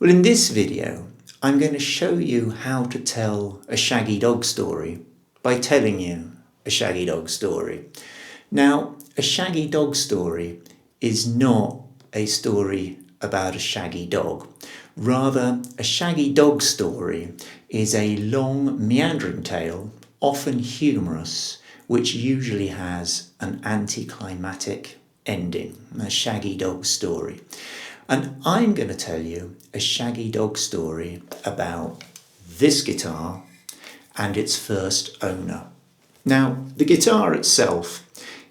Well, in this video, I'm going to show you how to tell a shaggy dog story by telling you a shaggy dog story. Now, a shaggy dog story is not a story about a shaggy dog. Rather, a shaggy dog story is a long, meandering tale, often humorous, which usually has an anticlimactic ending, a shaggy dog story. And I'm going to tell you a shaggy dog story about this guitar and its first owner. Now, the guitar itself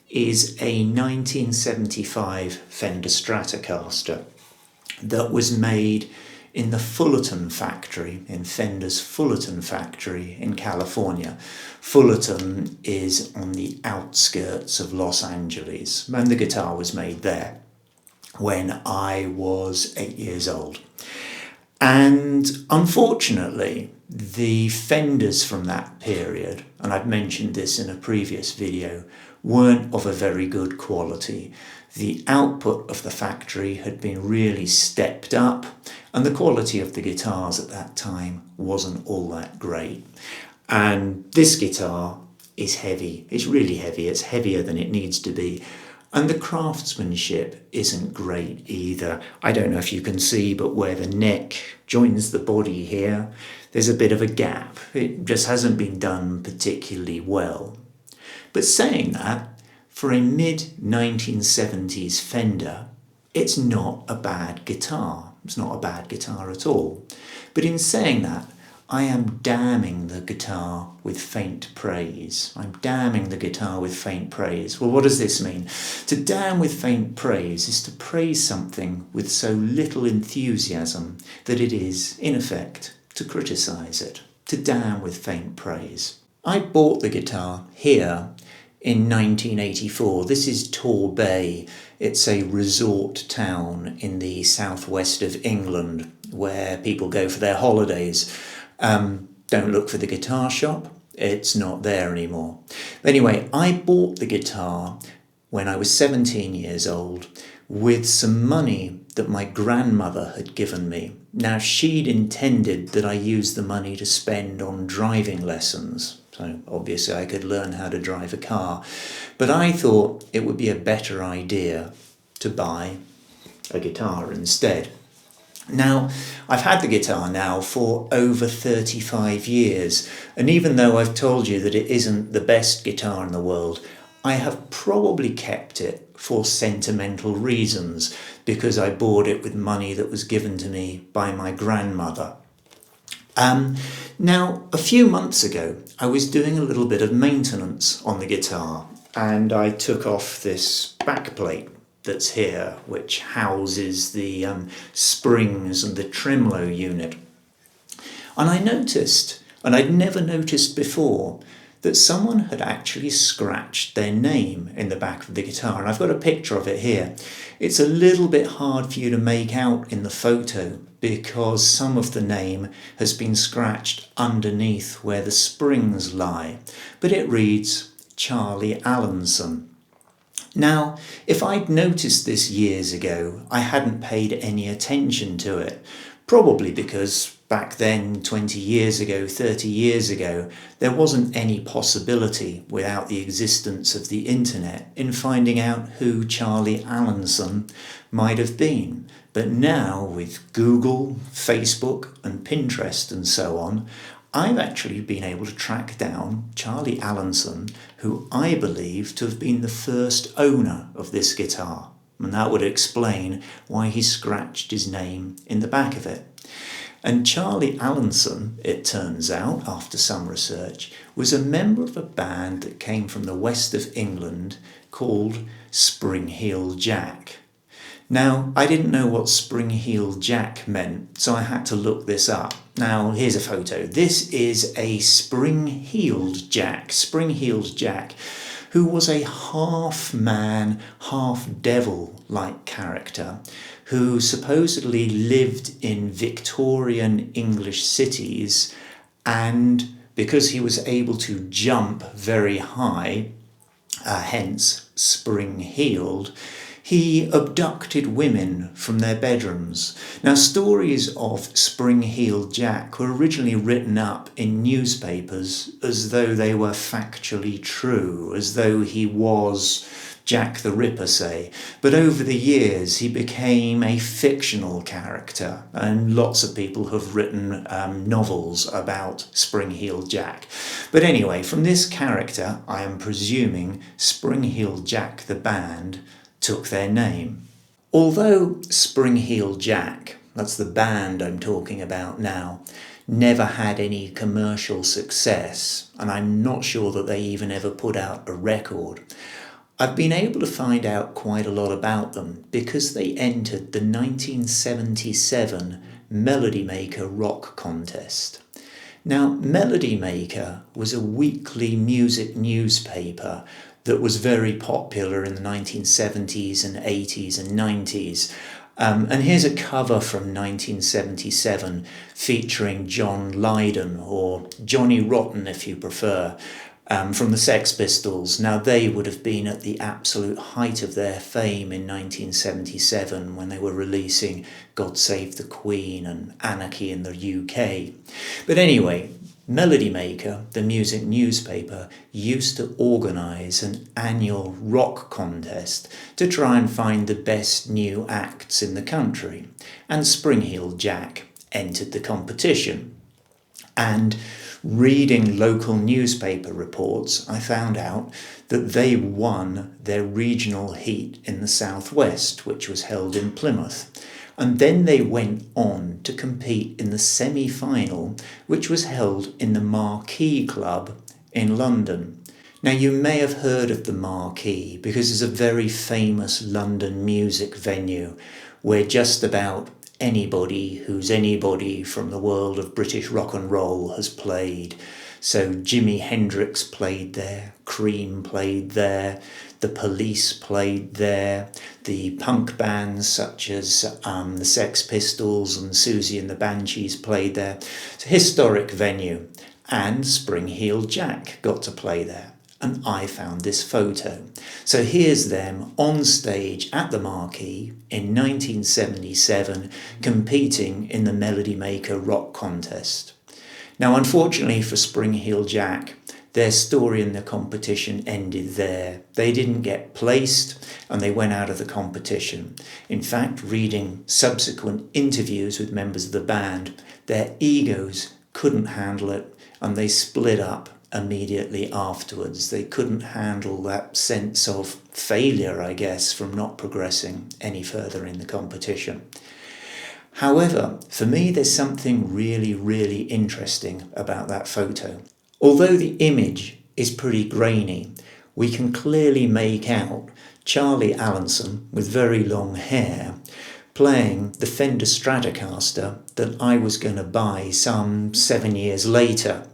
is a 1975 Fender Stratocaster that was made in the Fullerton factory, in Fender's Fullerton factory in California. Fullerton is on the outskirts of Los Angeles, and the guitar was made there when I was 8 years old. And unfortunately, the Fenders from that period, and I've mentioned this in a previous video, weren't of a very good quality. The output of the factory had been really stepped up, and the quality of the guitars at that time wasn't all that great. And this guitar is heavy. It's really heavy. It's heavier than it needs to be. And the craftsmanship isn't great either. I don't know if you can see, but where the neck joins the body here, there's a bit of a gap. It just hasn't been done particularly well. But saying that, for a mid-1970s Fender, it's not a bad guitar. It's not a bad guitar at all. But in saying that, I am damning the guitar with faint praise. I'm damning the guitar with faint praise. Well, what does this mean? To damn with faint praise is to praise something with so little enthusiasm that it is, in effect, to criticise it. To damn with faint praise. I bought the guitar here in 1984. This is Torbay. It's a resort town in the southwest of England where people go for their holidays. Don't look for the guitar shop. It's not there anymore. Anyway, I bought the guitar when I was 17 years old with some money that my grandmother had given me. Now, she'd intended that I use the money to spend on driving lessons. So obviously I could learn how to drive a car. But I thought it would be a better idea to buy a guitar instead. Now, I've had the guitar now for over 35 years, and even though I've told you that it isn't the best guitar in the world, I have probably kept it for sentimental reasons, because I bought it with money that was given to me by my grandmother. Now, a few months ago, I was doing a little bit of maintenance on the guitar, and I took off this backplate that's here, which houses the springs and the tremolo unit. And I noticed, and I'd never noticed before, that someone had actually scratched their name in the back of the guitar. And I've got a picture of it here. It's a little bit hard for you to make out in the photo because some of the name has been scratched underneath where the springs lie. But it reads Charlie Allenson. Now, if I'd noticed this years ago, I hadn't paid any attention to it, probably because back then, 20 years ago, 30 years ago, there wasn't any possibility without the existence of the internet in finding out who Charlie Allenson might have been. But now, with Google, Facebook and Pinterest and so on, I've actually been able to track down Charlie Allenson, who I believe to have been the first owner of this guitar. And that would explain why he scratched his name in the back of it. And Charlie Allenson, it turns out, after some research, was a member of a band that came from the west of England called Spring Heel Jack. Now, I didn't know what Spring Heel Jack meant, so I had to look this up. Now, here's a photo. This is a spring-heeled Jack, who was a half-man, half-devil-like character who supposedly lived in Victorian English cities, and because he was able to jump very high, hence spring-heeled, He abducted women from their bedrooms. Now, stories of Spring-Heeled Jack were originally written up in newspapers as though they were factually true, as though he was Jack the Ripper, say. But over the years, he became a fictional character, and lots of people have written novels about Spring-Heeled Jack. But anyway, from this character, I am presuming Spring-Heeled Jack the band took their name. Although Spring-Heeled Jack, that's the band I'm talking about now, never had any commercial success, and I'm not sure that they even ever put out a record, I've been able to find out quite a lot about them because they entered the 1977 Melody Maker Rock Contest. Now, Melody Maker was a weekly music newspaper that was very popular in the 1970s and 80s and 90s. And here's a cover from 1977 featuring John Lydon, or Johnny Rotten if you prefer, from the Sex Pistols. Now, they would have been at the absolute height of their fame in 1977 when they were releasing God Save the Queen and Anarchy in the UK. But anyway, Melody Maker, the music newspaper, used to organise an annual rock contest to try and find the best new acts in the country. And Spring-Heeled Jack entered the competition. And reading local newspaper reports, I found out that they won their regional heat in the southwest, which was held in Plymouth. And then they went on to compete in the semi-final, which was held in the Marquee Club in London. Now, you may have heard of the Marquee because it's a very famous London music venue where just about anybody who's anybody from the world of British rock and roll has played. So Jimi Hendrix played there, Cream played there, the Police played there, the punk bands such as the Sex Pistols and Susie and the Banshees played there. It's a historic venue, and Spring-Heeled Jack got to play there. And I found this photo. So here's them on stage at the Marquee in 1977 competing in the Melody Maker Rock Contest. Now, unfortunately for Spring-Heeled Jack, their story in the competition ended there. They didn't get placed and they went out of the competition. In fact, reading subsequent interviews with members of the band, their egos couldn't handle it and they split up immediately afterwards. They couldn't handle that sense of failure, I guess, from not progressing any further in the competition. However, for me, there's something really, really interesting about that photo. Although the image is pretty grainy, we can clearly make out Charlie Allenson with very long hair playing the Fender Stratocaster that I was going to buy some 7 years later.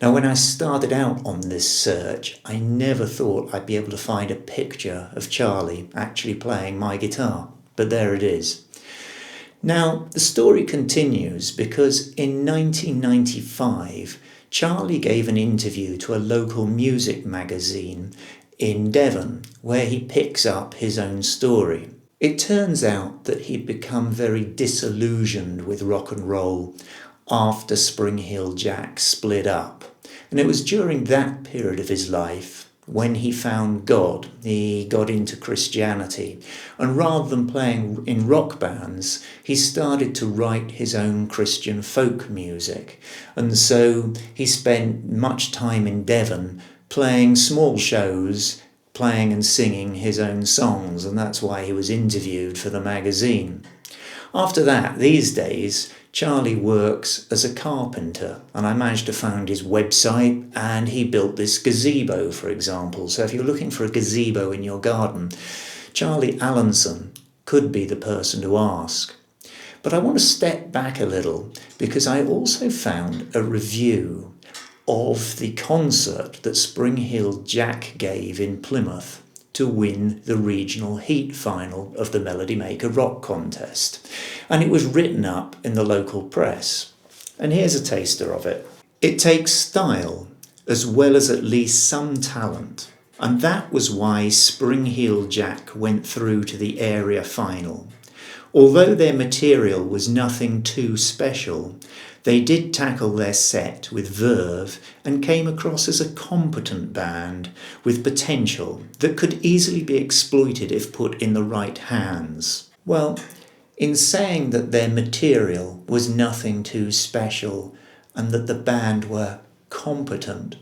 Now, when I started out on this search, I never thought I'd be able to find a picture of Charlie actually playing my guitar, but there it is. Now, the story continues because in 1995, Charlie gave an interview to a local music magazine in Devon, where he picks up his own story. It turns out that he'd become very disillusioned with rock and roll after Spring-Heeled Jack split up. And it was during that period of his life when he found God. He got into Christianity. And rather than playing in rock bands, he started to write his own Christian folk music. And so he spent much time in Devon playing small shows, playing and singing his own songs. And that's why he was interviewed for the magazine. After that, these days, Charlie works as a carpenter, and I managed to find his website, and he built this gazebo, for example. So if you're looking for a gazebo in your garden, Charlie Allenson could be the person to ask. But I want to step back a little because I also found a review of the concert that Spring-Heeled Jack gave in Plymouth to win the regional heat final of the Melody Maker Rock Contest. And it was written up in the local press. And here's a taster of it. It takes style as well as at least some talent. And that was why Spring-Heeled Jack went through to the area final. Although their material was nothing too special, they did tackle their set with verve and came across as a competent band with potential that could easily be exploited if put in the right hands. Well, in saying that their material was nothing too special and that the band were competent,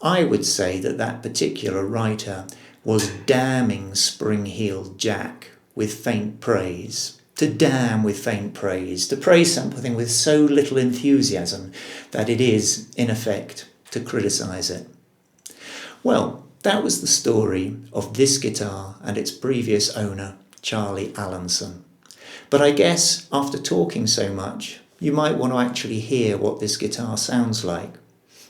I would say that that particular writer was damning Spring-Heeled Jack with faint praise. To damn with faint praise, to praise something with so little enthusiasm that it is, in effect, to criticise it. Well, that was the story of this guitar and its previous owner, Charlie Allenson. But I guess after talking so much, you might want to actually hear what this guitar sounds like.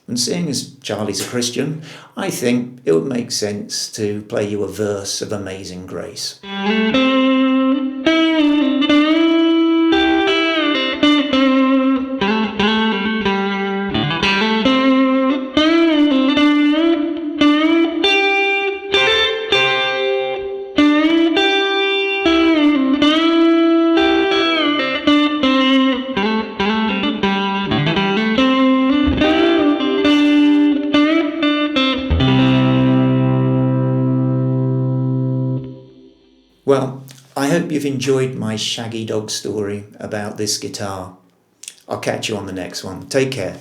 And seeing as Charlie's a Christian, I think it would make sense to play you a verse of Amazing Grace. Well, I hope you've enjoyed my shaggy dog story about this guitar. I'll catch you on the next one. Take care.